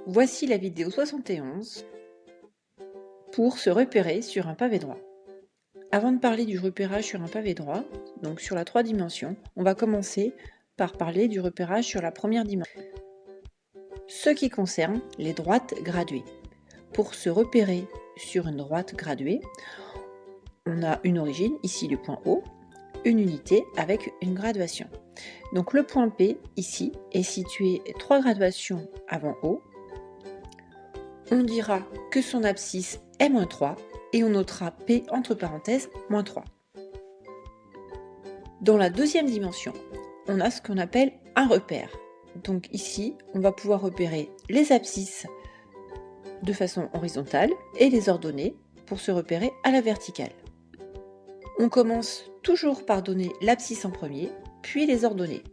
Voici la vidéo 71 pour se repérer sur un pavé droit. Avant de parler du repérage sur un pavé droit, donc sur la 3 dimensions, on va commencer par parler du repérage sur la première dimension. Ce qui concerne les droites graduées. Pour se repérer sur une droite graduée, on a une origine, ici le point O, une unité avec une graduation. Donc le point P, ici, est situé 3 graduations avant O. On dira que son abscisse est -3 et on notera P entre parenthèses -3. Dans la deuxième dimension, on a ce qu'on appelle un repère. Donc ici, on va pouvoir repérer les abscisses de façon horizontale et les ordonnées pour se repérer à la verticale. On commence toujours par donner l'abscisse en premier, puis les ordonnées.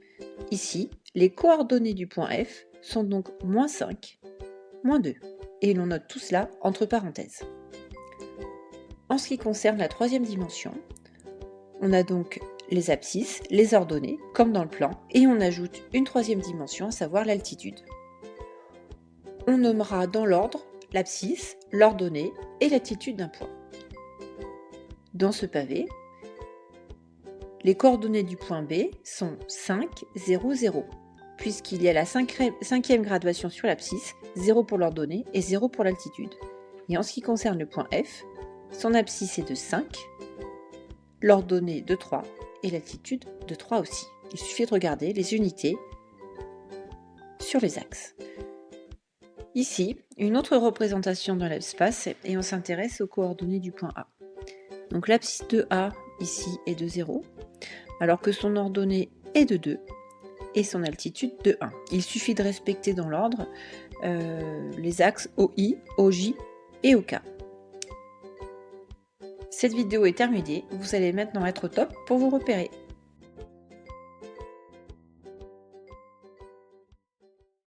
Ici, les coordonnées du point F sont donc -5, -2. Et l'on note tout cela entre parenthèses. En ce qui concerne la troisième dimension, on a donc les abscisses, les ordonnées, comme dans le plan, et on ajoute une troisième dimension, à savoir l'altitude. On nommera dans l'ordre l'abscisse, l'ordonnée et l'altitude d'un point. Dans ce pavé, les coordonnées du point B sont 5, 0, 0, puisqu'il y a la cinquième graduation sur l'abscisse, 0 pour l'ordonnée et 0 pour l'altitude. Et en ce qui concerne le point F, son abscisse est de 5, l'ordonnée de 3 et l'altitude de 3 aussi. Il suffit de regarder les unités sur les axes. Ici, une autre représentation dans l'espace et on s'intéresse aux coordonnées du point A. Donc l'abscisse de A ici est de 0, alors que son ordonnée est de 2 et son altitude de 1. Il suffit de respecter dans l'ordre les axes OI, OJ et OK. Cette vidéo est terminée, vous allez maintenant être au top pour vous repérer.